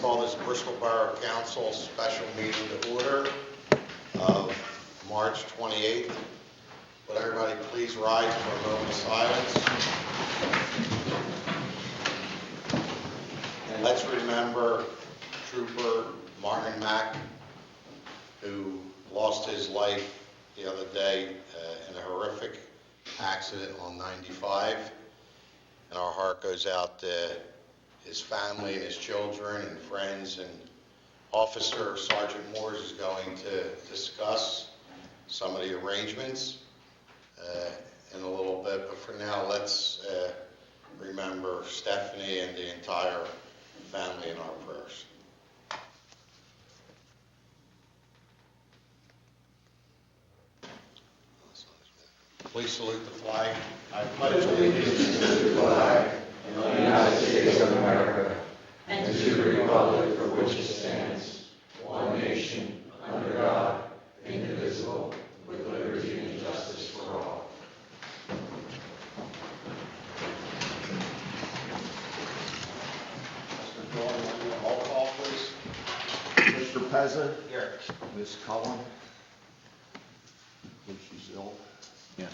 call this Bristol Borough Council special meeting to order of March 28th. Would everybody please rise for a moment of silence? And let's remember Trooper Martin Mack, who lost his life the other day in a horrific accident on 95. And our heart goes out to his family and his children and friends. And Officer Sergeant Moores is going to discuss some of the arrangements in a little bit. But for now, let's remember Stephanie and the entire family in our prayers. Please salute the flag. I pledge allegiance to the flag of the United States of America and to the republic for which it stands, one nation, under God, indivisible, with liberty and justice for all. Mr. Dahl, will you do a roll call, please? Mr. Pezza? Here. Ms. Cullen? I think she's ill. Yes.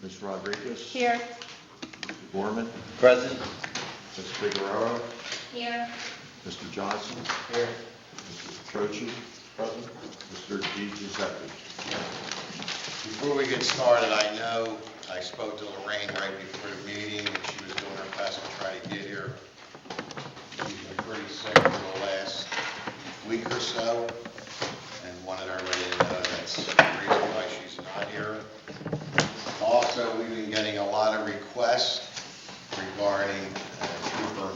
Ms. Rodriguez? Here. Mr. Gorman? Present. Ms. Figueroa? Here. Mr. Johnson? Here. Mr. Troche? Present. Mr. Di Giuseppe? Before we get started, I know I spoke to Lorraine right before the meeting, and she was doing her best to try to get here. She's been pretty sick for the last week or so, and wanted everybody to know that's the reason why she's not here. Also, we've been getting a lot of requests regarding Trooper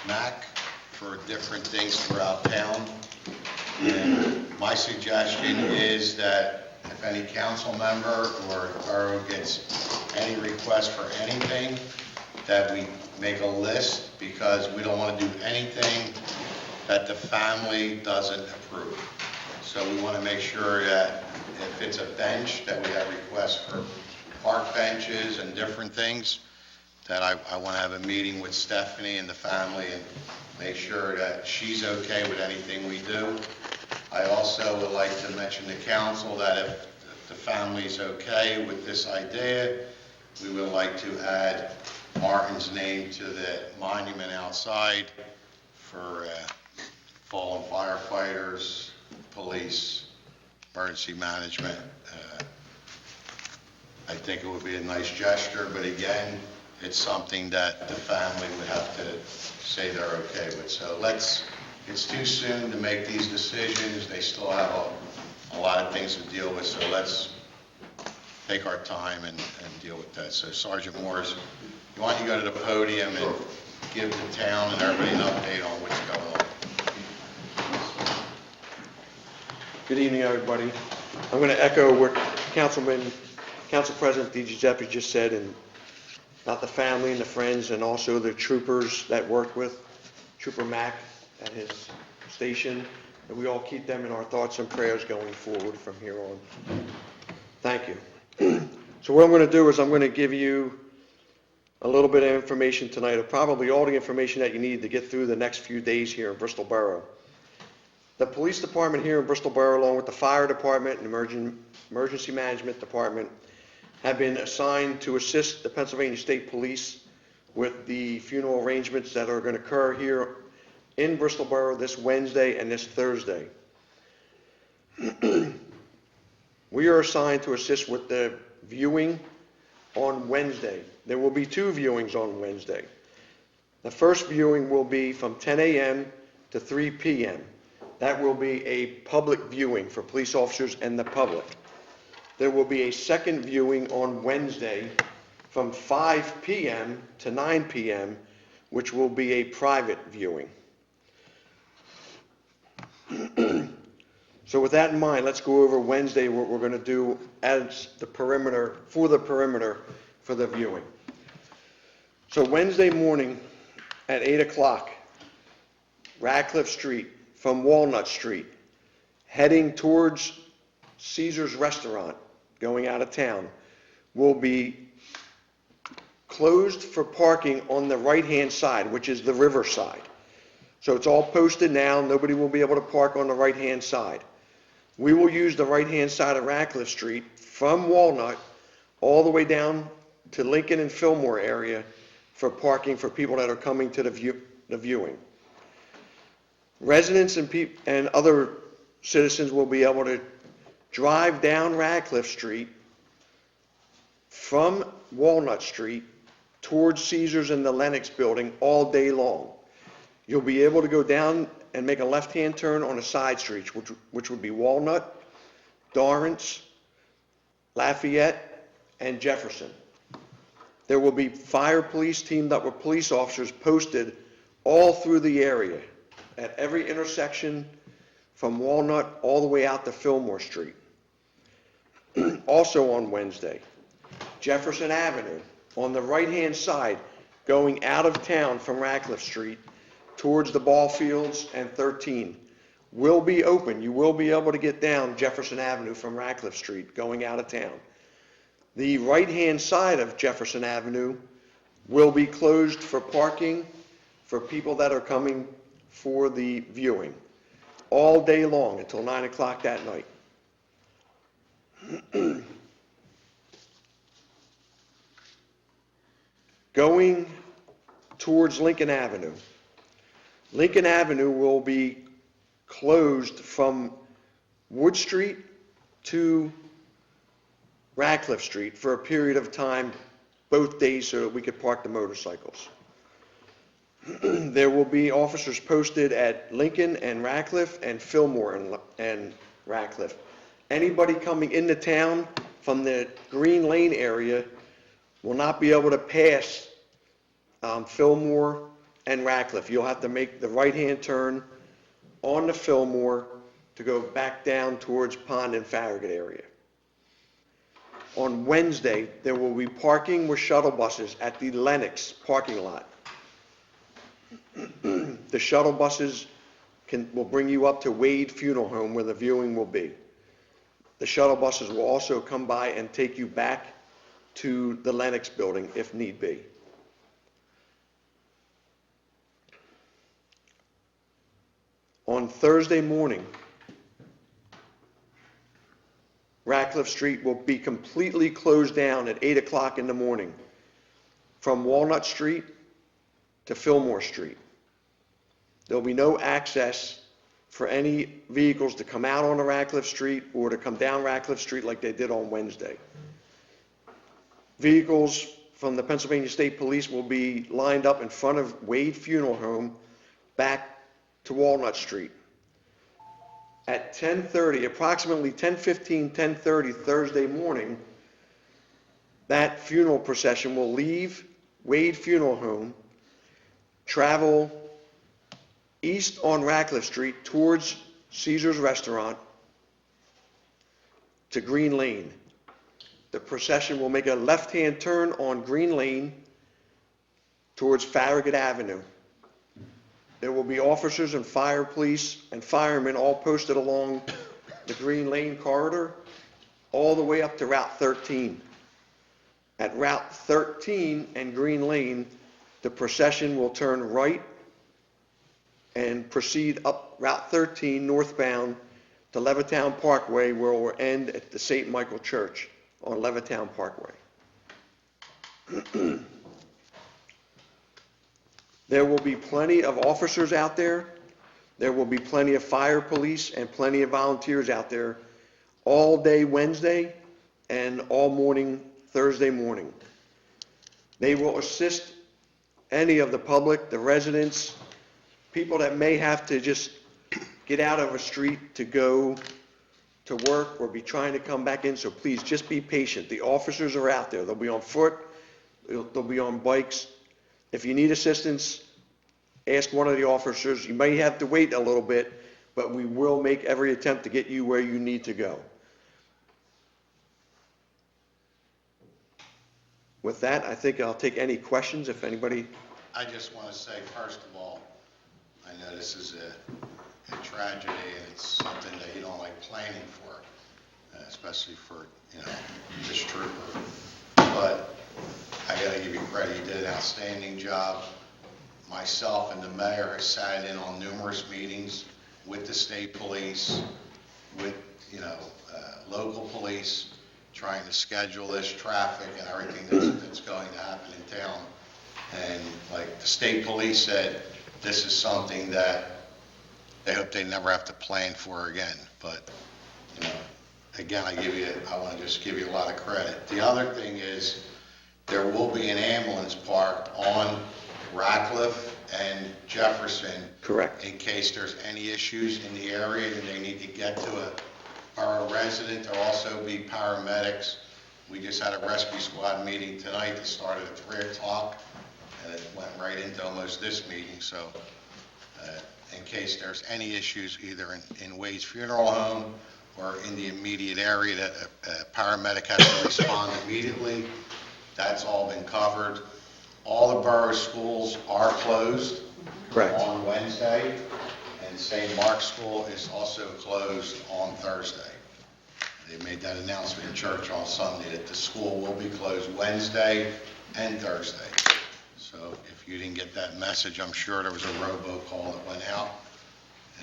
Mack for different things throughout town. And my suggestion is that if any council member or borough gets any request for anything, that we make a list, because we don't want to do anything that the family doesn't approve. So we want to make sure that if it's a bench, that we have requests for park benches and different things, that I want to have a meeting with Stephanie and the family and make sure that she's okay with anything we do. I also would like to mention to council that if the family's okay with this idea, we would like to add Martin's name to the monument outside for fallen firefighters, police, emergency management. I think it would be a nice gesture, but again, it's something that the family would have to say they're okay with. So it's too soon to make these decisions. They still have a lot of things to deal with, so let's take our time and deal with that. So Sergeant Morris, why don't you go to the podium and give the town and everybody an update on what's going on. Good evening, everybody. I'm going to echo what Council President Di Giuseppe just said, and about the family and the friends and also the troopers that worked with Trooper Mack at his station, and we all keep them in our thoughts and prayers going forward from here on. Thank you. So what I'm going to do is I'm going to give you a little bit of information tonight, or probably all the information that you need to get through the next few days here in Bristol Borough. The police department here in Bristol Borough, along with the fire department and emergency management department, have been assigned to assist the Pennsylvania State Police with the funeral arrangements that are going to occur here in Bristol Borough this Wednesday and this Thursday. We are assigned to assist with the viewing on Wednesday. There will be two viewings on Wednesday. The first viewing will be from 10 a.m. to 3 p.m. That will be a public viewing for police officers and the public. There will be a second viewing on Wednesday from 5 p.m. to 9 p.m., which will be a private viewing. So with that in mind, let's go over Wednesday what we're going to do as the perimeter for the viewing. So Wednesday morning at 8 o'clock, Radcliffe Street from Walnut Street, heading towards Caesar's Restaurant, going out of town, will be closed for parking on the right-hand side, which is the river side. So it's all posted now, nobody will be able to park on the right-hand side. We will use the right-hand side of Ratcliffe Street from Walnut all the way down to Lincoln and Fillmore area for parking for people that are coming to the viewing. Residents and other citizens will be able to drive down Ratcliffe Street from Walnut Street towards Caesars and the Lennox building all day long. You'll be able to go down and make a left-hand turn on the side streets, which would be Walnut, Dorrance, Lafayette, and Jefferson. There will be fire police teamed up with police officers posted all through the area at every intersection from Walnut all the way out to Fillmore Street. Also on Wednesday, Jefferson Avenue on the right-hand side going out of town from Ratcliffe Street towards the ball fields and 13 will be open. You will be able to get down Jefferson Avenue from Ratcliffe Street going out of town. The right-hand side of Jefferson Avenue will be closed for parking for people that are coming for the viewing all day long until 9 o'clock that night. Going towards Lincoln Avenue. Lincoln Avenue will be closed from Wood Street to Ratcliffe Street for a period of time, both days, so that we could park the motorcycles. There will be officers posted at Lincoln and Ratcliffe and Fillmore and Ratcliffe. Anybody coming into town from the Green Lane area will not be able to pass Fillmore and Ratcliffe. You'll have to make the right-hand turn on the Fillmore to go back down towards Pond and Farragut area. On Wednesday, there will be parking with shuttle buses at the Lennox parking lot. The shuttle buses will bring you up to Wade Funeral Home where the viewing will be. The shuttle buses will also come by and take you back to the Lennox building if need be. On Thursday morning, Ratcliffe Street will be completely closed down at 8 o'clock in the morning from Walnut Street to Fillmore Street. There'll be no access for any vehicles to come out onto Ratcliffe Street or to come down Ratcliffe Street like they did on Wednesday. Vehicles from the Pennsylvania State Police will be lined up in front of Wade Funeral Home back to Walnut Street. At 10:30, approximately 10:15, 10:30 Thursday morning, that funeral procession will leave Wade Funeral Home, travel east on Ratcliffe Street towards Caesar's Restaurant to Green Lane. The procession will make a left-hand turn on Green Lane towards Farragut Avenue. There will be officers and fire police and firemen all posted along the Green Lane corridor all the way up to Route 13. At Route 13 and Green Lane, the procession will turn right and proceed up Route 13 northbound to Levittown Parkway, where it will end at the St. Michael Church on Levittown Parkway. There will be plenty of officers out there. There will be plenty of fire police and plenty of volunteers out there all day Wednesday and all morning Thursday morning. They will assist any of the public, the residents, people that may have to just get out of a street to go to work or be trying to come back in, so please just be patient. The officers are out there. They'll be on foot, they'll be on bikes. If you need assistance, ask one of the officers. You may have to wait a little bit, but we will make every attempt to get you where you need to go. With that, I think I'll take any questions if anybody. I just want to say, first of all, I know this is a tragedy and it's something that you don't like planning for, especially for, this trooper. But I got to give you credit. You did an outstanding job. myself and the mayor has sat in on numerous meetings with the state police, with, local police, trying to schedule this traffic and everything that's going to happen in town. And like the state police said, this is something that they hope they never have to plan for again. But, again, I want to just give you a lot of credit. The other thing is, there will be an ambulance parked on Ratcliffe and Jefferson. Correct. In case there's any issues in the area and they need to get to a borough resident. There'll also be paramedics. We just had a rescue squad meeting tonight that started at 3 o'clock, and it went right into almost this meeting. So in case there's any issues either in Wade's funeral home or in the immediate area that a paramedic has to respond immediately, that's all been covered. All the borough schools are closed. Correct. On Wednesday, and St. Mark's School is also closed on Thursday. They made that announcement in church on Sunday that the school will be closed Wednesday and Thursday. So if you didn't get that message, I'm sure there was a robocall that went out,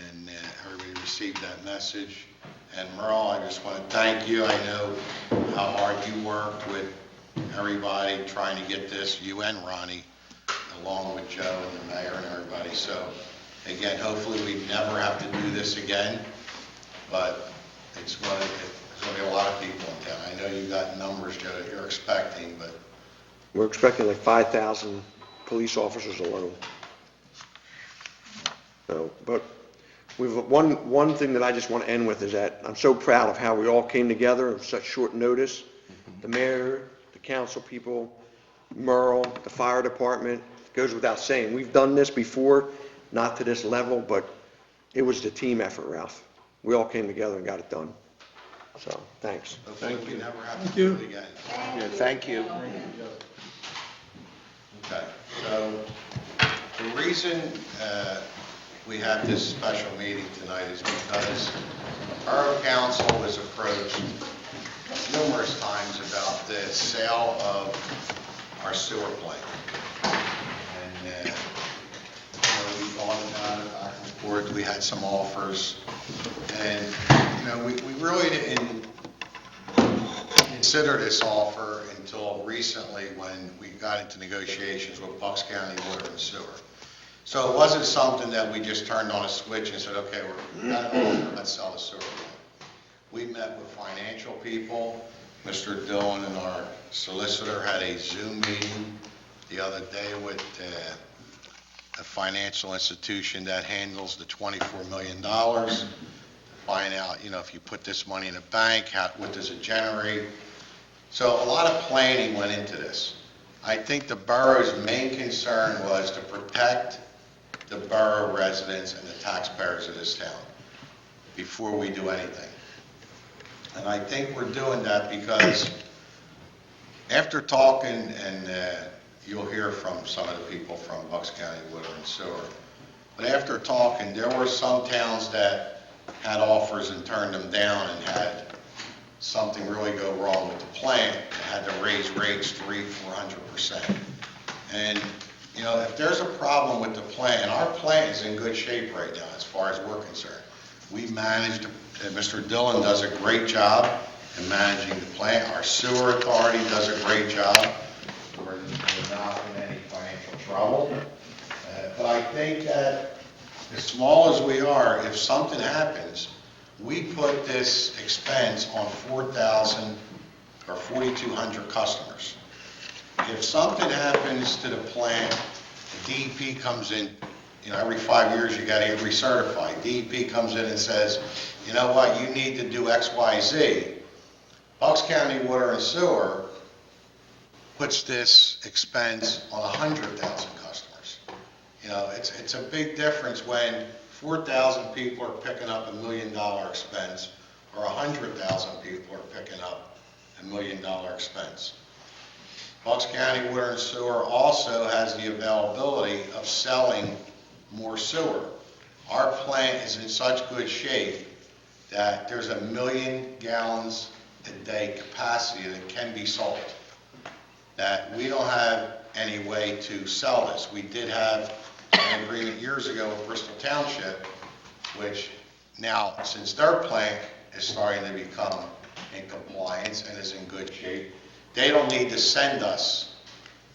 and everybody received that message. And Merle, I just want to thank you. I know how hard you worked with everybody trying to get this, you and Ronnie, along with Joe and the mayor and everybody. So again, hopefully we never have to do this again, but it's going to be a lot of people in town. I know you got numbers, Joe, that you're expecting, but We're expecting like 5,000 police officers alone. So, but one thing that I just want to end with is that I'm so proud of how we all came together in such short notice. The mayor, the council people, Merle, the fire department. Goes without saying, we've done this before, not to this level, but it was the team effort, Ralph. We all came together and got it done. So, thanks. hopefully we never have to do it again. Yeah, thank you. Okay, so the reason we have this special meeting tonight is because Borough Council was approached numerous times about the sale of our sewer plant. And we've gone about it back and forth. We had some offers, and we really didn't consider this offer until recently when we got into negotiations with Bucks County Water and Sewer. So it wasn't something that we just turned on a switch and said, okay, we're got an offer, let's sell the sewer plant. We met with financial people. Mr. Dillon and our solicitor had a Zoom meeting the other day with a financial institution that handles the $24 million, to find out, if you put this money in a bank, what does it generate? So a lot of planning went into this. I think the borough's main concern was to protect the borough residents and the taxpayers of this town before we do anything. And I think we're doing that because after talking, and you'll hear from some of the people from Bucks County Water and Sewer, but after talking, there were some towns that had offers and turned them down and had something really go wrong with the plant, had to raise rates 300-400%. And, if there's a problem with the plant, our plant is in good shape right now as far as we're concerned. We managed, Mr. Dillon does a great job in managing the plant. Our sewer authority does a great job. We're not in any financial trouble. But I think that as small as we are, if something happens, we put this expense on 4,000 or 4,200 customers. If something happens to the plant, the DEP comes in, every 5 years you got to get recertified. DEP comes in and says, you know what, you need to do X, Y, Z. Bucks County Water and Sewer puts this expense on 100,000 customers. It's a big difference when 4,000 people are picking up $1 million expense, or 100,000 people are picking up $1 million expense. Bucks County Water and Sewer also has the availability of selling more sewer. Our plant is in such good shape that there's 1 million gallons a day capacity that can be sold. That we don't have any way to sell this. We did have an agreement years ago with Bristol Township, which now, since their plant is starting to become in compliance and is in good shape, they don't need to send us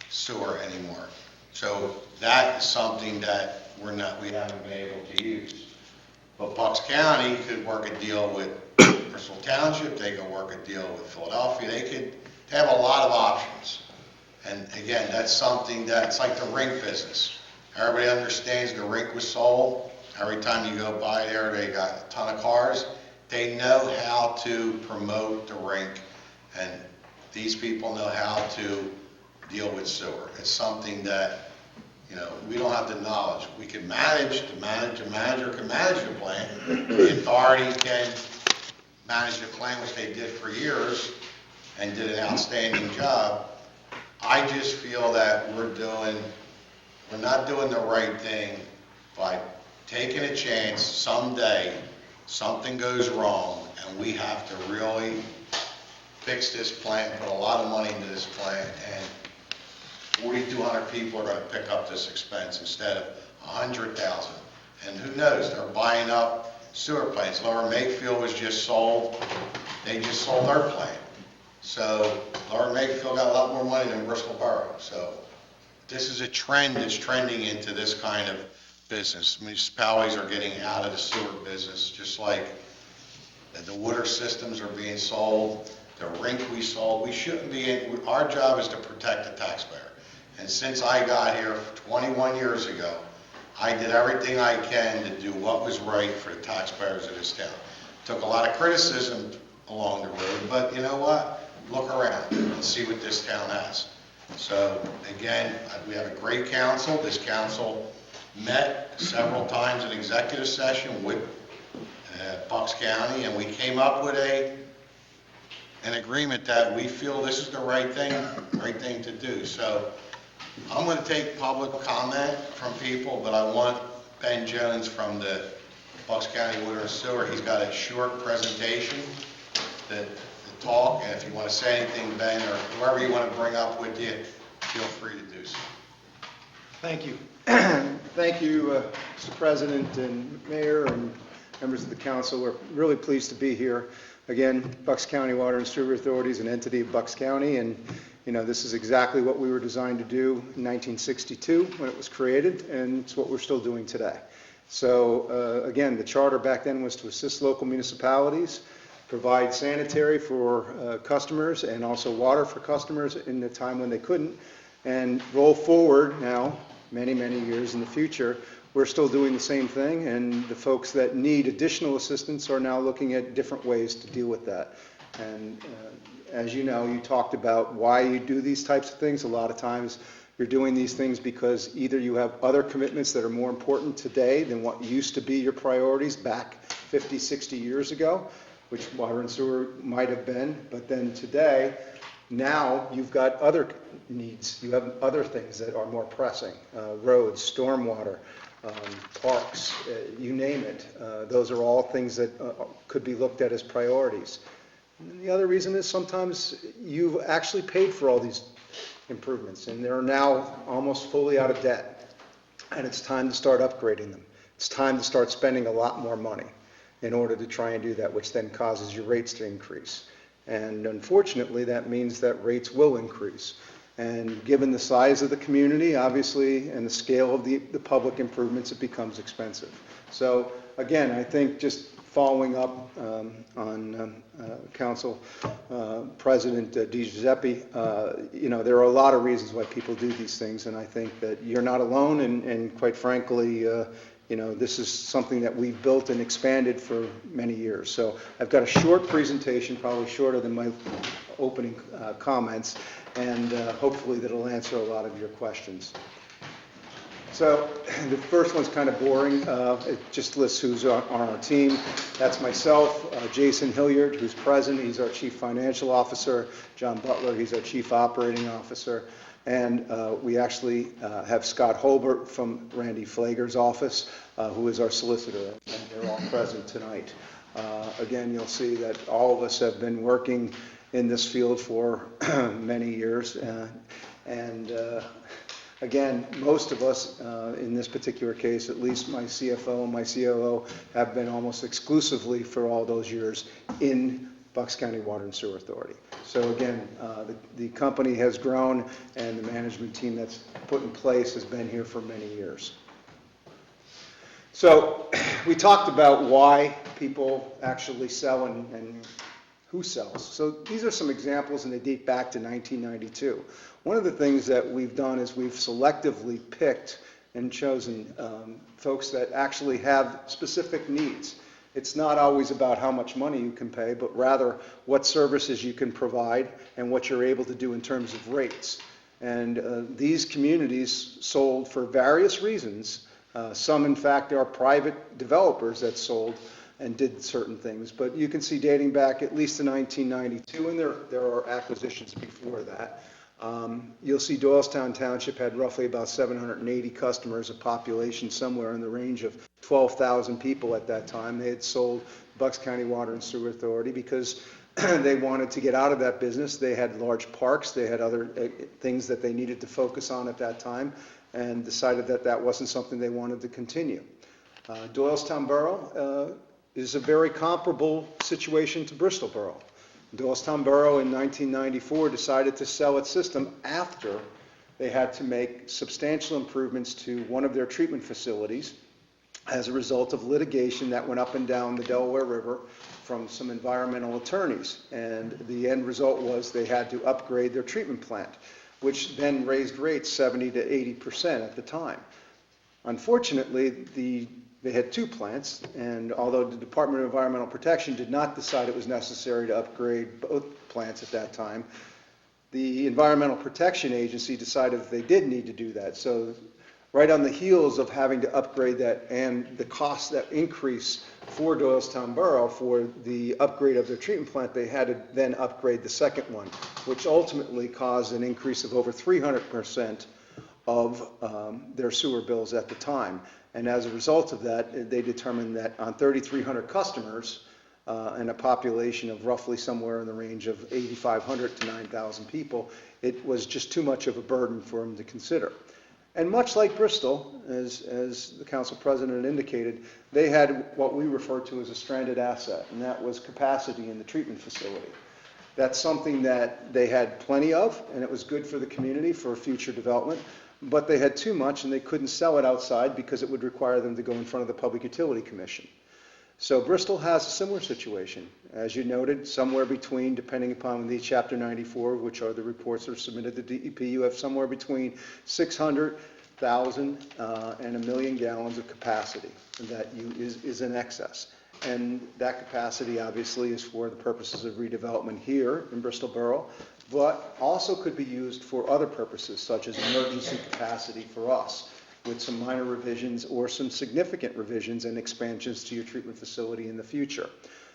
sewer anymore. So that is something that we haven't been able to use. But Bucks County could work a deal with Bristol Township, they could work a deal with Philadelphia, they have a lot of options. And again, that's something that's like the rink business. Everybody understands the rink was sold. Every time you go by there, they got a ton of cars. They know how to promote the rink, and these people know how to deal with sewer. It's something that, we don't have the knowledge. We can manage, the manager can manage the plant. The authority can manage the plant, which they did for years, and did an outstanding job. I just feel that we're not doing the right thing by taking a chance someday something goes wrong and we have to really fix this plant, put a lot of money into this plant, and 4,200 people are going to pick up this expense instead of 100,000. And who knows, they're buying up sewer plants. Lower Makefield was just sold. They just sold their plant. So Lower Makefield got a lot more money than Bristol Borough. So this is a trend that's trending into this kind of business. Municipalities are getting out of the sewer business, just like the water systems are being sold, the rink we sold. We shouldn't be in, our job is to protect the taxpayer. And since I got here 21 years ago, I did everything I can to do what was right for the taxpayers of this town. Took a lot of criticism along the road, but you know what? Look around and see what this town has. So again, we have a great council. This council met several times in executive session with Bucks County, and we came up with an agreement that we feel this is the right thing to do. So I'm going to take public comment from people, but I want Ben Jones from the Bucks County Water and Sewer. He's got a short presentation to talk, and if you want to say anything, Ben, or whoever you want to bring up with you, feel free to do so. Thank you. Thank you, Mr. President and Mayor and members of the council. We're really pleased to be here. Again, Bucks County Water and Sewer Authority is an entity of Bucks County, and this is exactly what we were designed to do in 1962 when it was created, and it's what we're still doing today. So again, the charter back then was to assist local municipalities, provide sanitary for customers and also water for customers in the time when they couldn't, and roll forward now, many years in the future, we're still doing the same thing, and the folks that need additional assistance are now looking at different ways to deal with that. And as you know, you talked about why you do these types of things. A lot of times you're doing these things because either you have other commitments that are more important today than what used to be your priorities back 50, 60 years ago, which water and sewer might have been, but then today, now you've got other needs. You have other things that are more pressing, roads, stormwater, parks, you name it. Those are all things that could be looked at as priorities. And the other reason is sometimes you've actually paid for all these improvements and they're now almost fully out of debt. And it's time to start upgrading them. It's time to start spending a lot more money in order to try and do that, which then causes your rates to increase. And unfortunately, that means that rates will increase. And given the size of the community, obviously, and the scale of the public improvements, it becomes expensive. So again, I think just following up on Council President DiGiuseppe, there are a lot of reasons why people do these things, and I think that you're not alone, and quite frankly, this is something that we've built and expanded for many years. So I've got a short presentation, probably shorter than my opening comments, and hopefully that'll answer a lot of your questions. So the first one's kind of boring. It just lists who's on our team. That's myself, Jason Hilliard, who's present. He's our Chief Financial Officer. John Butler, he's our Chief Operating Officer. And we actually have Scott Holbert from Randy Flager's office, who is our solicitor, and they're all present tonight. Again, you'll see that all of us have been working in this field for many years, and Again, most of us, in this particular case, at least my CFO and my COO, have been almost exclusively for all those years in Bucks County Water and Sewer Authority. So again, the company has grown, and the management team that's put in place has been here for many years. So we talked about why people actually sell and who sells. So these are some examples, and they date back to 1992. One of the things that we've done is we've selectively picked and chosen folks that actually have specific needs. It's not always about how much money you can pay, but rather what services you can provide and what you're able to do in terms of rates. And these communities sold for various reasons. Some, in fact, are private developers that sold and did certain things. But you can see dating back at least to 1992, and there are acquisitions before that. You'll see Doylestown Township had roughly about 780 customers, a population somewhere in the range of 12,000 people at that time. They had sold Bucks County Water and Sewer Authority because they wanted to get out of that business. They had large parks, they had other things that they needed to focus on at that time, and decided that that wasn't something they wanted to continue. Doylestown Borough is a very comparable situation to Bristol Borough. Doylestown Borough in 1994 decided to sell its system after they had to make substantial improvements to one of their treatment facilities as a result of litigation that went up and down the Delaware River from some environmental attorneys. And the end result was they had to upgrade their treatment plant, which then raised rates 70 to 80% at the time. Unfortunately, they had two plants, and although the Department of Environmental Protection did not decide it was necessary to upgrade both plants at that time, the Environmental Protection Agency decided that they did need to do that. So right on the heels of having to upgrade that and the cost that increase for Doylestown Borough for the upgrade of their treatment plant, they had to then upgrade the second one, which ultimately caused an increase of over 300% of their sewer bills at the time. And as a result of that, they determined that on 3,300 customers and a population of roughly somewhere in the range of 8,500 to 9,000 people, it was just too much of a burden for them to consider. And much like Bristol, as the council president indicated, they had what we refer to as a stranded asset, and that was capacity in the treatment facility. That's something that they had plenty of, and it was good for the community for future development, but they had too much and they couldn't sell it outside because it would require them to go in front of the Public Utility Commission. So Bristol has a similar situation. As you noted, somewhere between, depending upon the Chapter 94, which are the reports that are submitted to DEP, you have somewhere between 600,000 and 1 million gallons of capacity that is in excess. And that capacity obviously is for the purposes of redevelopment here in Bristol Borough, but also could be used for other purposes, such as emergency capacity for us, with some minor revisions or some significant revisions and expansions to your treatment facility in the future.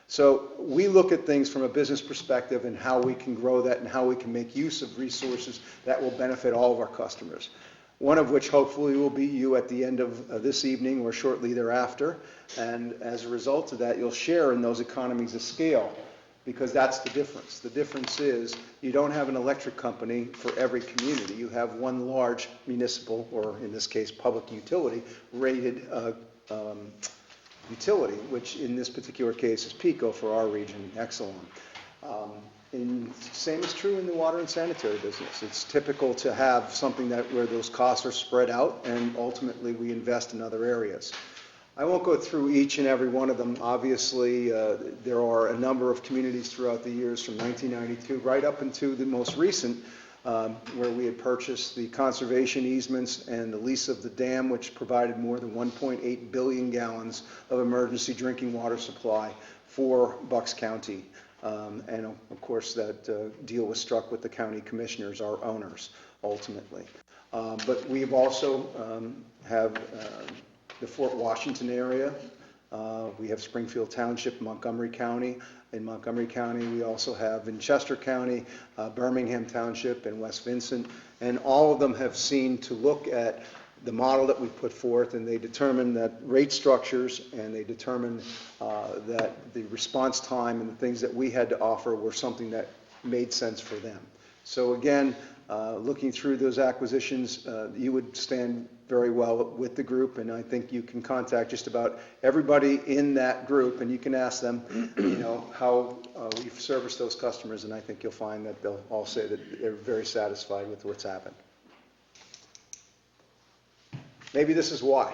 So we look at things from a business perspective and how we can grow that and how we can make use of resources that will benefit all of our customers. One of which hopefully will be you at the end of this evening or shortly thereafter. And as a result of that, you'll share in those economies of scale, because that's the difference. The difference is you don't have an electric company for every community. You have one large municipal, or in this case public utility, rated utility, which in this particular case is PECO for our region, Exelon. And same is true in the water and sanitary business. It's typical to have something where those costs are spread out and ultimately we invest in other areas. I won't go through each and every one of them. Obviously, there are a number of communities throughout the years from 1992 right up into the most recent, where we had purchased the conservation easements and the lease of the dam, which provided more than 1.8 billion gallons of emergency drinking water supply for Bucks County. And of course, that deal was struck with the county commissioners, our owners, ultimately. But we've also have the Fort Washington area. We have Springfield Township, Montgomery County. In Montgomery County, we also have in Chester County, Birmingham Township, and West Vincent. And all of them have seen to look at the model that we put forth, and they determined that rate structures and they determined that the response time and the things that we had to offer were something that made sense for them. So again, looking through those acquisitions, you would stand very well with the group, and I think you can contact just about everybody in that group, and you can ask them, how we've serviced those customers, and I think you'll find that they'll all say that they're very satisfied with what's happened. Maybe this is why.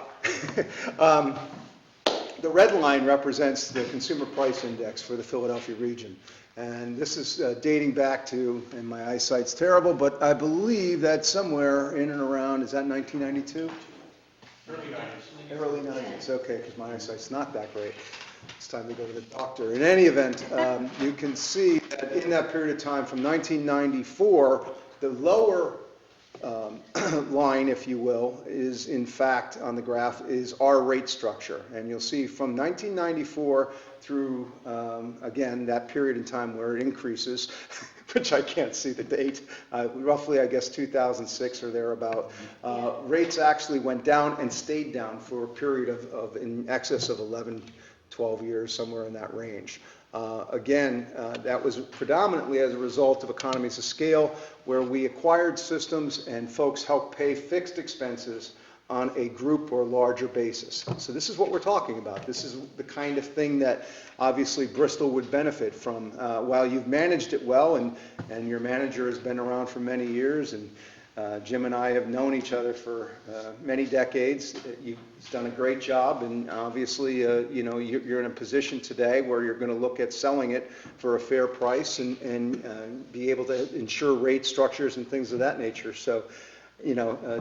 The red line represents the consumer price index for the Philadelphia region. And this is dating back to, and my eyesight's terrible, but I believe that somewhere in and around, is that 1992? Early 90s, okay, because my eyesight's not that great. It's time to go to the doctor. In any event, you can see that in that period of time from 1994, the lower line, if you will, is in fact on the graph is our rate structure. And you'll see from 1994 through, again, that period in time where it increases, which I can't see the date, roughly, I guess, 2006 or thereabout, rates actually went down and stayed down for a period of in excess of 11, 12 years, somewhere in that range. Again, that was predominantly as a result of economies of scale, where we acquired systems and folks helped pay fixed expenses on a group or larger basis. So this is what we're talking about. This is the kind of thing that obviously Bristol would benefit from. While you've managed it well, and your manager has been around for many years, and Jim and I have known each other for many decades. You've done a great job, and obviously, you're in a position today where you're going to look at selling it for a fair price and be able to ensure rate structures and things of that nature. So,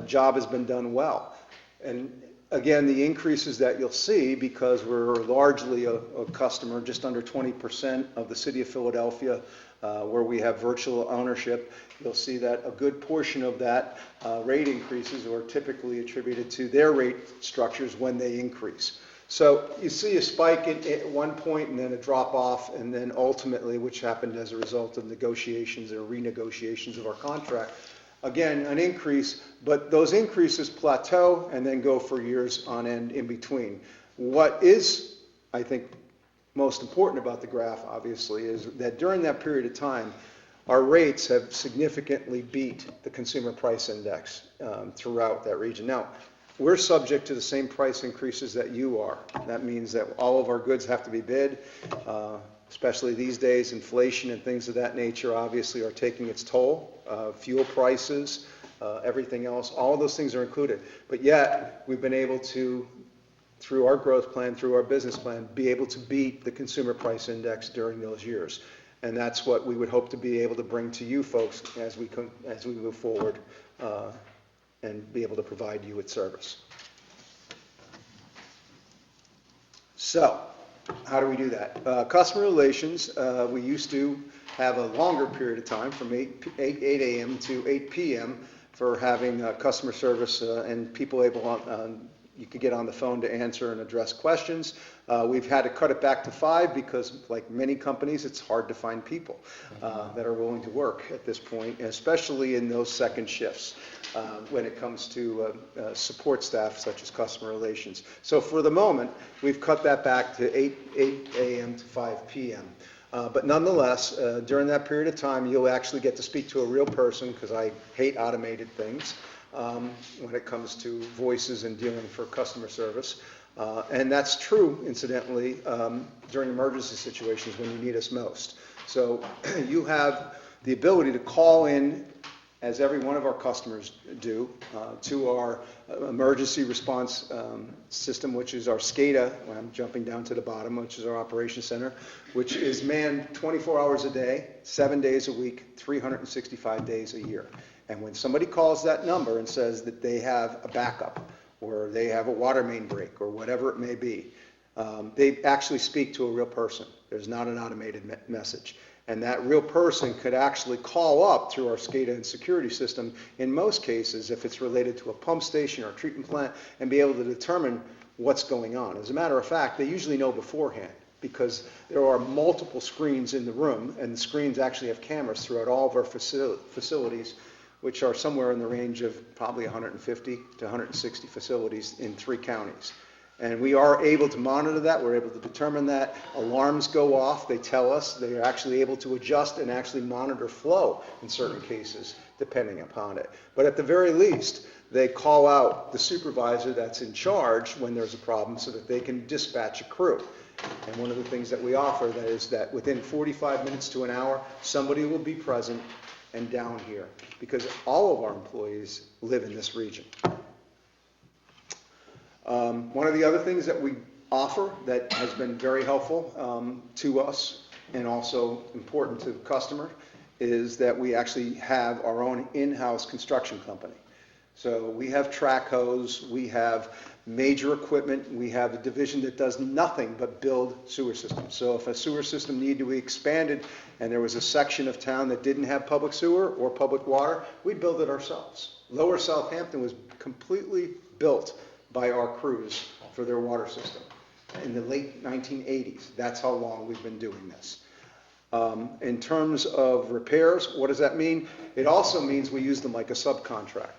job has been done well. And again, the increases that you'll see, because we're largely a customer, just under 20% of the city of Philadelphia, where we have virtual ownership, you'll see that a good portion of that rate increases are typically attributed to their rate structures when they increase. So you see a spike at one point and then a drop off, and then ultimately, which happened as a result of negotiations or renegotiations of our contract, again, an increase, but those increases plateau and then go for years on end in between. What is, I think, most important about the graph, obviously, is that during that period of time, our rates have significantly beat the consumer price index throughout that region. Now, we're subject to the same price increases that you are. That means that all of our goods have to be bid, especially these days. Inflation and things of that nature obviously are taking its toll. Fuel prices, everything else, all of those things are included. But yet, we've been able to, through our growth plan, through our business plan, be able to beat the consumer price index during those years. And that's what we would hope to be able to bring to you folks as we move forward and be able to provide you with service. So, how do we do that? Customer relations, we used to have a longer period of time from 8 a.m. to 8 p.m. for having customer service and people able you could get on the phone to answer and address questions. We've had to cut it back to 5 because, like many companies, it's hard to find people that are willing to work at this point, especially in those second shifts when it comes to support staff such as customer relations. So for the moment, we've cut that back to 8 a.m. to 5 p.m. But nonetheless, during that period of time, you'll actually get to speak to a real person, because I hate automated things when it comes to voices and dealing for customer service. And that's true, incidentally, during emergency situations when you need us most. So you have the ability to call in, as every one of our customers do, to our emergency response system, which is our SCADA. I'm jumping down to the bottom, which is our operations center, which is manned 24 hours a day, 7 days a week, 365 days a year. And when somebody calls that number and says that they have a backup, or they have a water main break, or whatever it may be, they actually speak to a real person. There's not an automated message. And that real person could actually call up through our SCADA and security system, in most cases, if it's related to a pump station or a treatment plant, and be able to determine what's going on. As a matter of fact, they usually know beforehand, because there are multiple screens in the room, and the screens actually have cameras throughout all of our facilities, which are somewhere in the range of probably 150 to 160 facilities in 3 counties. And we are able to monitor that. We're able to determine that. Alarms go off. They tell us. They're actually able to adjust and actually monitor flow in certain cases, depending upon it. But at the very least, they call out the supervisor that's in charge when there's a problem so that they can dispatch a crew. And one of the things that we offer that is that within 45 minutes to an hour, somebody will be present and down here, because all of our employees live in this region. One of the other things that we offer that has been very helpful to us and also important to the customer is that we actually have our own in-house construction company. So we have track hose, we have major equipment, we have a division that does nothing but build sewer systems. So if a sewer system needed to be expanded and there was a section of town that didn't have public sewer or public water, we'd build it ourselves. Lower Southampton was completely built by our crews for their water system in the late 1980s. That's how long we've been doing this. In terms of repairs, what does that mean? It also means we use them like a subcontract.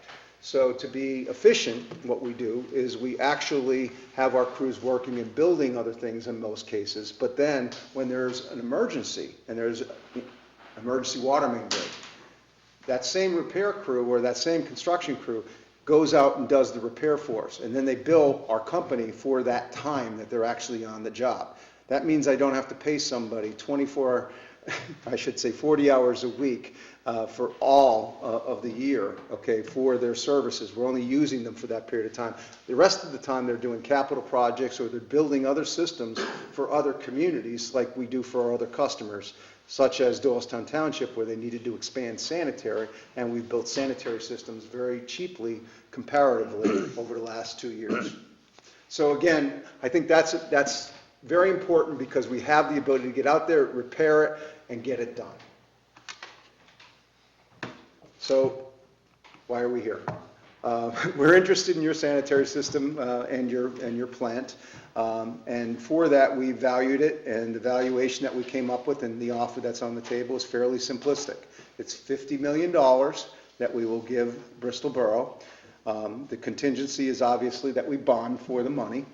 So to be efficient, what we do is we actually have our crews working and building other things in most cases, but then when there's an emergency and there's an emergency water main break, that same repair crew or that same construction crew goes out and does the repair for us, and then they bill our company for that time that they're actually on the job. That means I don't have to pay somebody 40 hours a week for all of the year, okay, for their services. We're only using them for that period of time. The rest of the time, they're doing capital projects or they're building other systems for other communities like we do for our other customers, such as Doylestown Township, where they needed to expand sanitary, and we've built sanitary systems very cheaply comparatively over the last 2 years. So again, I think that's very important because we have the ability to get out there, repair it, and get it done. So why are we here? We're interested in your sanitary system and your plant. And for that, we valued it, and the valuation that we came up with and the offer that's on the table is fairly simplistic. It's $50 million that we will give Bristol Borough. The contingency is obviously that we bond for the money.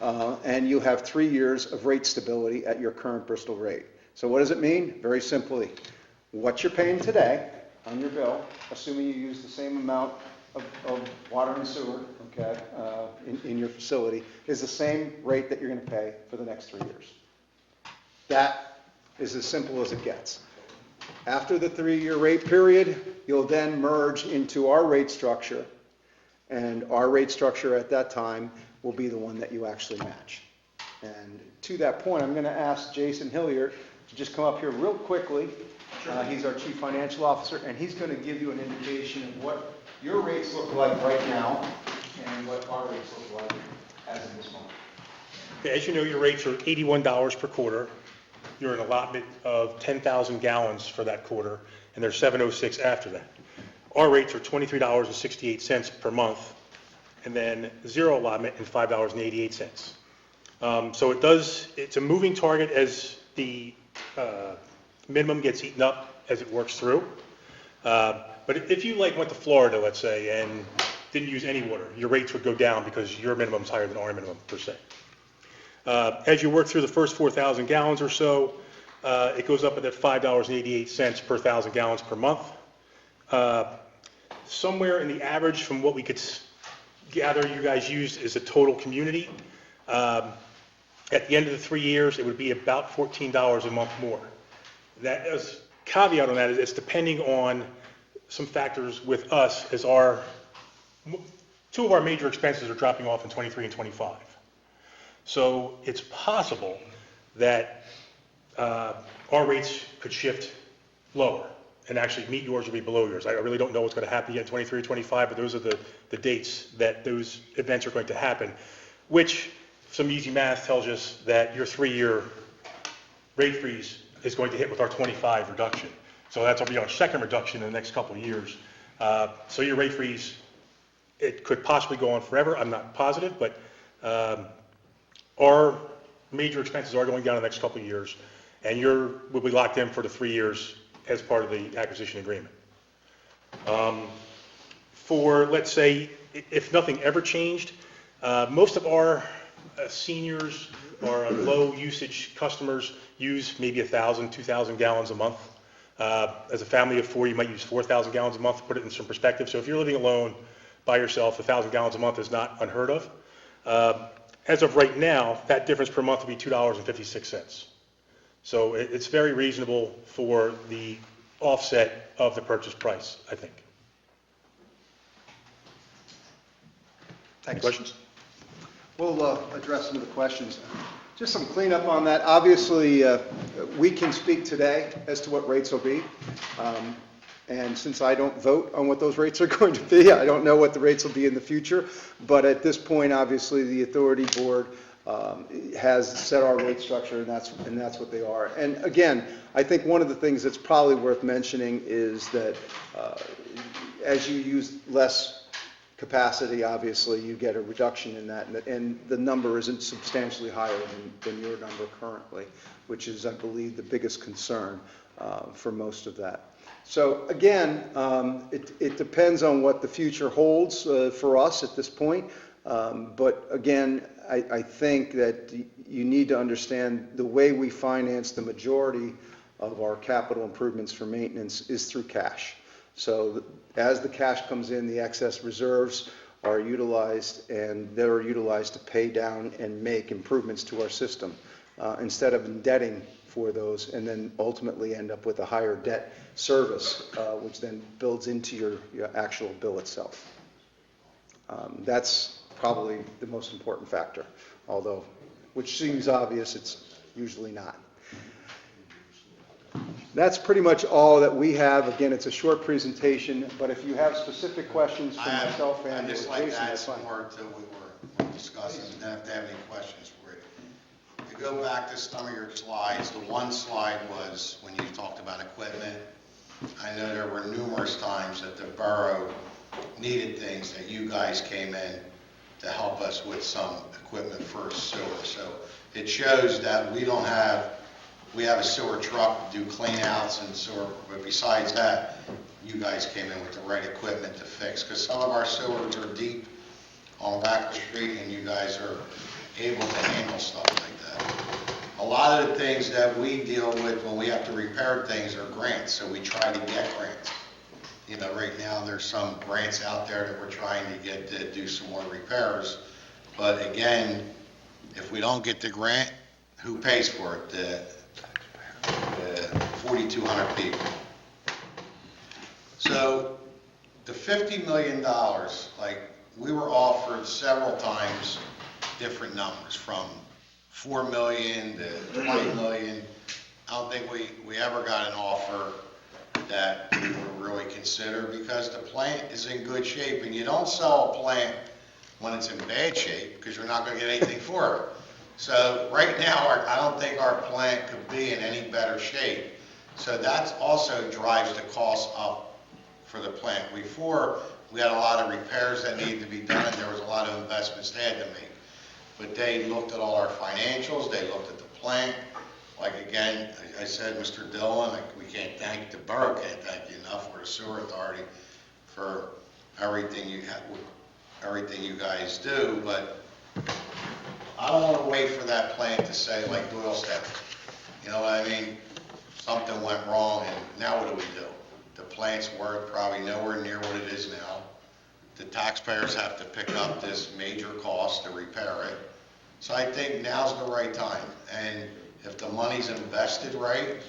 And you have 3 years of rate stability at your current Bristol rate. So what does it mean? Very simply, what you're paying today on your bill, assuming you use the same amount of water and sewer, okay, in your facility, is the same rate that you're going to pay for the next 3 years. That is as simple as it gets. After the 3-year rate period, you'll then merge into our rate structure, and our rate structure at that time will be the one that you actually match. And to that point, I'm going to ask Jason Hilliard to just come up here real quickly. He's our Chief Financial Officer, and he's going to give you an indication of what your rates look like right now and what our rates look like as of this moment. Okay, as you know, your rates are $81 per quarter. You're an allotment of 10,000 gallons for that quarter, and there's $7.06 after that. Our rates are $23.68 per month, and then zero allotment and $5.88. So it's a moving target as the minimum gets eaten up as it works through. But if you went to Florida, let's say, and didn't use any water, your rates would go down because your minimum is higher than our minimum per se. As you work through the first 4,000 gallons or so, it goes up at that $5.88 per 1,000 gallons per month. Somewhere in the average from what we could gather you guys used is a total community. At the end of the 3 years, it would be about $14 a month more. That is, caveat on that is it's depending on some factors with us as two of our major expenses are dropping off in 23 and 25. So it's possible that our rates could shift lower and actually meet yours or be below yours. I really don't know what's going to happen yet in 23 or 25, but those are the dates that those events are going to happen, which some easy math tells us that your 3-year rate freeze is going to hit with our 25 reduction. So that'll be our second reduction in the next couple of years. So your rate freeze, it could possibly go on forever. I'm not positive, but our major expenses are going down in the next couple of years, and will be locked in for the 3 years as part of the acquisition agreement. For, let's say, if nothing ever changed, most of our seniors or low usage customers use maybe 1,000, 2,000 gallons a month. As a family of 4, you might use 4,000 gallons a month, to put it in some perspective. So if you're living alone by yourself, 1,000 gallons a month is not unheard of. As of right now, that difference per month would be $2.56. So it's very reasonable for the offset of the purchase price, I think. Any questions? We'll address some of the questions. Just some cleanup on that. Obviously, we can speak today as to what rates will be. And since I don't vote on what those rates are going to be, I don't know what the rates will be in the future. But at this point, obviously, the authority board has set our rate structure, and that's what they are. And again, I think one of the things that's probably worth mentioning is that as you use less capacity, obviously, you get a reduction in that, and the number isn't substantially higher than your number currently, which is, I believe, the biggest concern for most of that. So again, it depends on what the future holds for us at this point, but again, I think that you need to understand the way we finance the majority of our capital improvements for maintenance is through cash. So as the cash comes in, the excess reserves are utilized, and they're utilized to pay down and make improvements to our system instead of indebting for those, and then ultimately end up with a higher debt service, which then builds into your actual bill itself. That's probably the most important factor, although, which seems obvious, it's usually not. That's pretty much all that we have. Again, it's a short presentation, but if you have specific questions for myself and I'd just Jason, like to add that's some fine. more to what we're discussing, and then if they have any questions for you. To go back to some of your slides, the one slide was when you talked about equipment. I know there were numerous times that the borough needed things that you guys came in to help us with some equipment for sewer. So it shows that we have a sewer truck to do clean outs and sewer, but besides that, you guys came in with the right equipment to fix, because some of our sewers are deep on the back of the street, and you guys are able to handle stuff like that. A lot of the things that we deal with when we have to repair things are grants, so we try to get grants. You know, right now, there's some grants out there that we're trying to get to do some more repairs, but again, if we don't get the grant, who pays for it? The 4,200 people. So the $50 million, like, we were offered several times different numbers, from 4 million to 20 million. I don't think we ever got an offer that we would really consider, because the plant is in good shape, and you don't sell a plant when it's in bad shape, because you're not going to get anything for it. So right now, I don't think our plant could be in any better shape. So that also drives the cost up for the plant. Before, we had a lot of repairs that needed to be done, and there was a lot of investments they had to make. But they looked at all our financials, they looked at the plant. Like, again, I said, Mr. Dillon, like, we can't thank, the borough can't thank you enough, or the sewer authority, for everything you guys do, but I don't want to wait for that plant to say, like Doylestown, you know what I mean? Something went wrong, and now what do? The plant's worth probably nowhere near what it is now. The taxpayers have to pick up this major cost to repair it. So I think now's the right time, and if the money's invested right,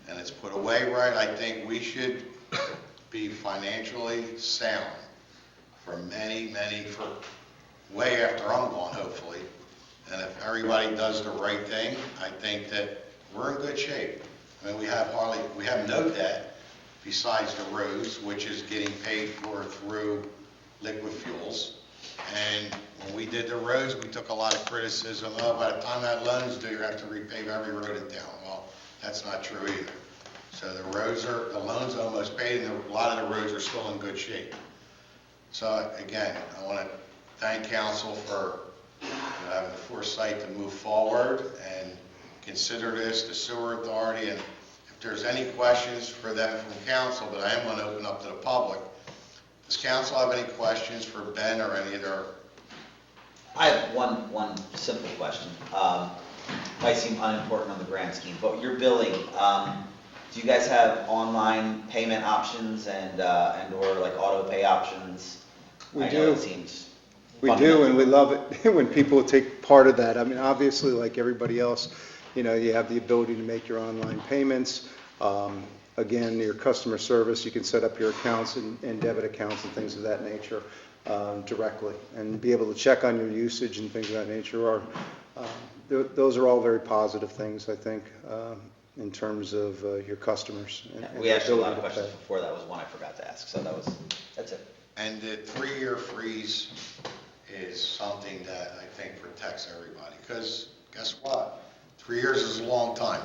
and it's put away right, I think we should be financially sound for for way after I'm gone, hopefully. And if everybody does the right thing, I think that we're in good shape. I mean, we have no debt besides the roads, which is getting paid for through liquid fuels. And when we did the roads, we took a lot of criticism, by the time that loan's due, you have to repave every road in town. Well, that's not true either. So the loan's almost paid, and a lot of the roads are still in good shape. So again, I want to thank council for having the foresight to move forward and consider this the sewer authority. And if there's any questions for them from council, but I am going to open up to the public. Does council have any questions for Ben or any of their? I have one simple question. Might seem unimportant on the grand scheme, but your billing, do you guys have online payment options and or like auto pay options? We I know do. it seems We do, and we love it when people take part of that. I mean, obviously, like everybody else, you know, you have the ability to make your online payments. Again, your customer service, you can set up your accounts and debit accounts and things of that nature directly, and be able to check on your usage and things of that nature. Those are all very positive things, I think, in terms of your customers. And We asked you a lot of ability to questions pay. before, that was one I forgot to ask, so that's it. And the 3-year freeze is something that I think protects everybody, because guess what? 3 years is a long time.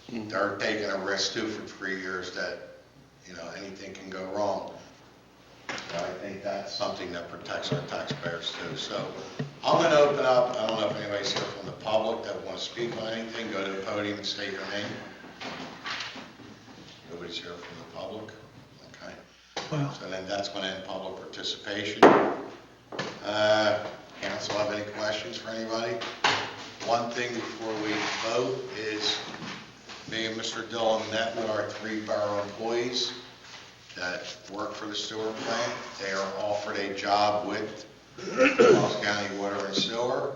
They're taking a risk too for 3 years that, you know, anything can go wrong. So I think that's something that protects our taxpayers too. So I'm going to open up, I don't know if anybody's here from the public that want to speak on anything, go to the podium and state your name. Nobody's here from the public? Okay. So then that's going to end public participation. Council have any questions for anybody? One thing before we vote is me and Mr. Dillon met with our 3 borough employees that work for the sewer plant. They are offered a job with Bucks County Water and Sewer.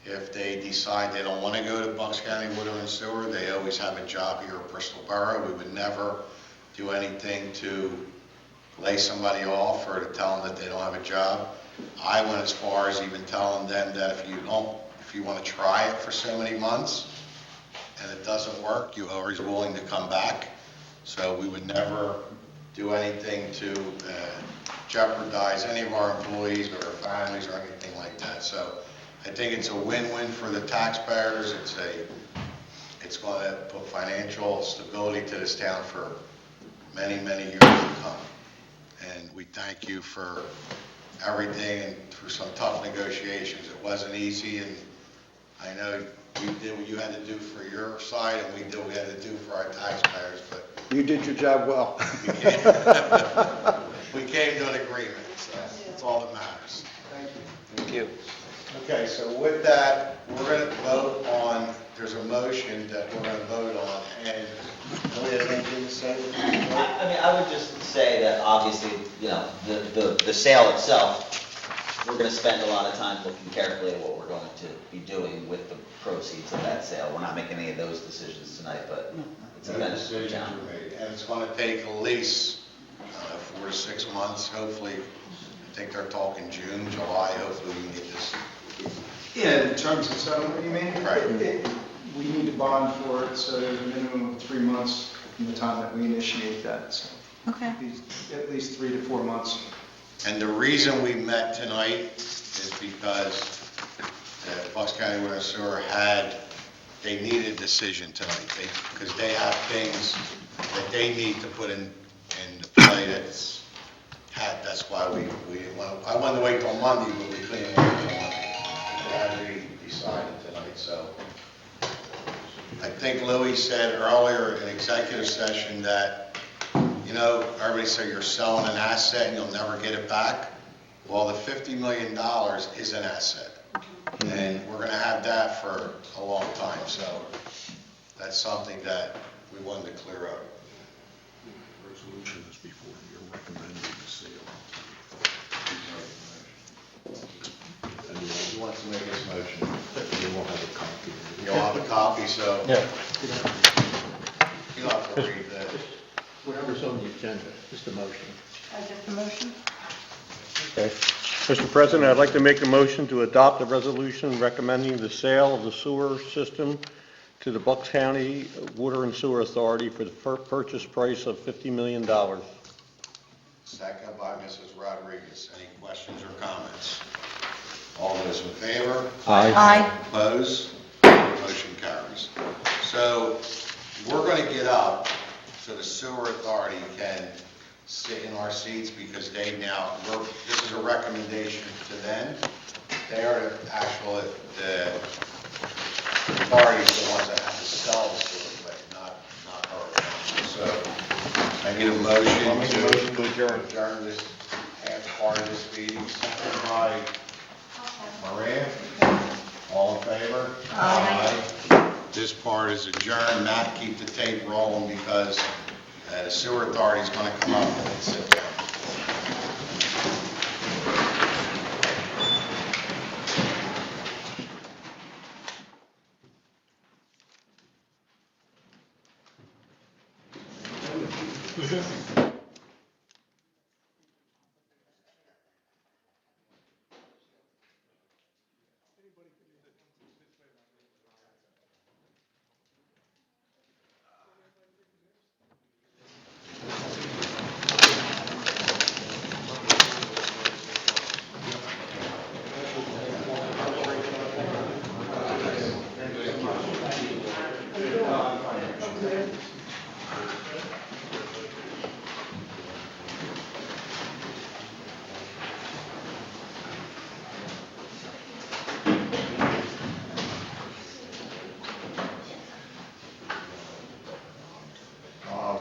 If they decide they don't want to go to Bucks County Water and Sewer, they always have a job here at Bristol Borough. We would never do anything to lay somebody off or to tell them that they don't have a job. I went as far as even telling them that if you want to try it for so many months and it doesn't work, you're always willing to come back. So we would never do anything to jeopardize any of our employees or their families or anything like that. So I think it's a win-win for the taxpayers. It's going to put financial stability to this town for many, many years to come. And we thank you for everything and for some tough negotiations. It wasn't easy, and I know you did what you had to do for your side, and we did what we had to do for our taxpayers, but You did your job well. we came to an agreement, so that's all that matters. Thank you. Okay, so with that, we're going to vote on, there's a motion that we're going to vote on, and do we have anything to say? I mean, I would just say that obviously, you know, the sale itself, we're gonna spend a lot of time looking carefully at what we're going to be doing with the proceeds of that sale. We're not making any of those decisions tonight, but it's a No benefit to the decisions town. are made, and it's going to take at least 4 to 6 months, hopefully. I think they're talking June, July, hopefully we can get this. Yeah, in terms of settlement, you mean? Right. We need to bond for it, so there's a minimum of 3 months from the time that we initiate that, so. Okay. At least 3 to 4 months. And the reason we met tonight is because the Bucks County Water and Sewer they needed a decision tonight, because they have things that they need to put in play that's why I wanted to wait till Monday, but we couldn't wait till Monday. It had to be decided tonight, so. I think Louis said earlier in executive session that, you know, everybody said you're selling an asset and you'll never get it back. Well, the $50 million is an asset. And we're going to have that for a long time, so that's something that we wanted to clear up. Resolution is before you're recommending the sale. Who wants to make this motion? You won't have a copy. You'll have a copy, so Yeah. you don't have to read that. Whatever's on the agenda, just a motion. Just a motion? Okay. Mr. President, I'd like to make a motion to adopt a resolution recommending the sale of the sewer system to the Bucks County Water and Sewer Authority for the purchase price of $50 million. Second by Mrs. Rodriguez. Any questions or comments? All those in favor? Aye. Opposed? Motion carries. So we're going to get up so the sewer authority can sit in our seats because this is a recommendation to them. They are the authorities, the ones that have to sell the sewer plant, not her. So I need a motion to adjourn this half part of this meeting, seconded by Maria. All in favor? Aye. This part is adjourned. Matt, keep the tape rolling because The sewer authority's going to come up and sit down.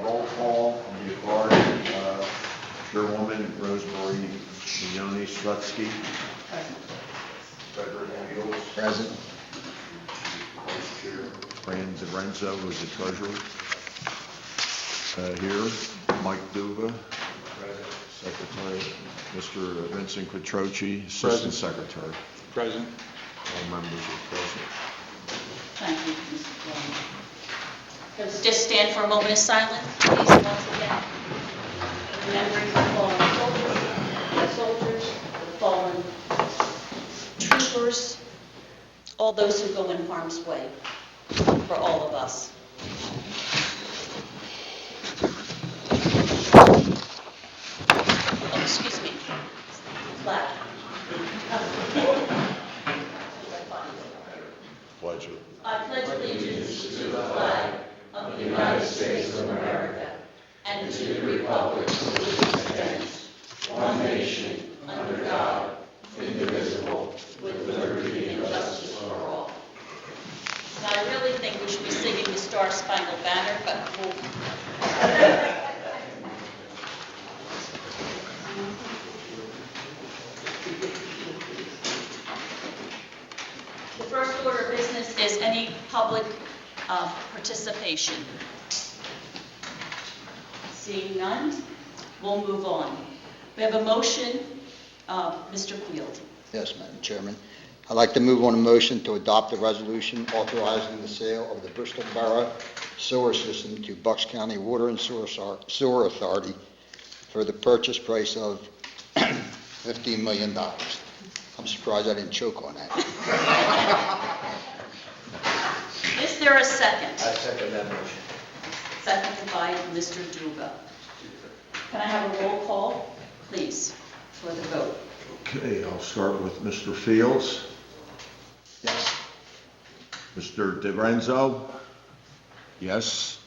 Roll call on the authority, Chairwoman Rosemary Mignoni Slutsky. Frederick Fields. Present. Vice Chair. Fran Lorenzo, who's the treasurer. Here, Mike Duva. Secretary. Mr. Vincent Quattrochi, Assistant Secretary. Present. All members are present. Thank you, Mr. Chairman. Let's just stand for a moment of silence, please, once again. Remembering the fallen soldiers, the fallen troopers, all those who go in harm's way, for all of us. Oh, excuse me. Flag. Pledge. I pledge allegiance to the flag of the United States of America and to the republic for which it stands, one nation, under God, indivisible, with liberty and justice for all. Now, I really think we should be singing the Star Spangled Banner, but we'll... The first order of business is any public participation. Seeing none, we'll move on. We have a motion, Mr. Field. Yes, Madam Chairman. I'd like to move on a motion to adopt a resolution authorizing the sale of the Bristol Borough sewer system to Bucks County Water and Sewer Authority for the purchase price of $15 million. I'm surprised I didn't choke on that. Is there a second? I second that motion. Seconded by Mr. Duba. Can I have a roll call, please, for the vote? Okay, I'll start with Mr. Fields. Yes. Mr. DeRenzo? Yes.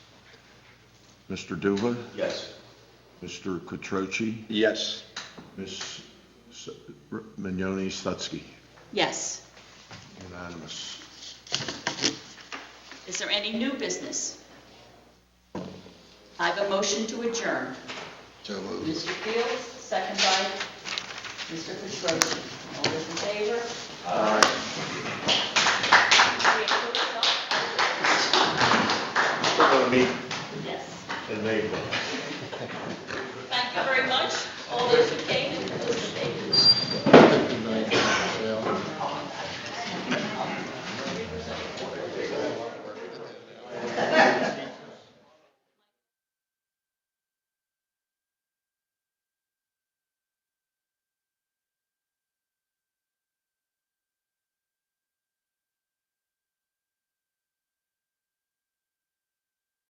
Mr. Duva? Yes. Mr. Quattrochi? Yes. Ms. Mignoni Slutsky? Yes. Unanimous. Is there any new business? I have a motion to adjourn. So moved. Mr. Fields, second by Mr. Quattrochi. All those in favor? Aye. We're going to meet Yes. in Naples. Thank you very much. All those in favor?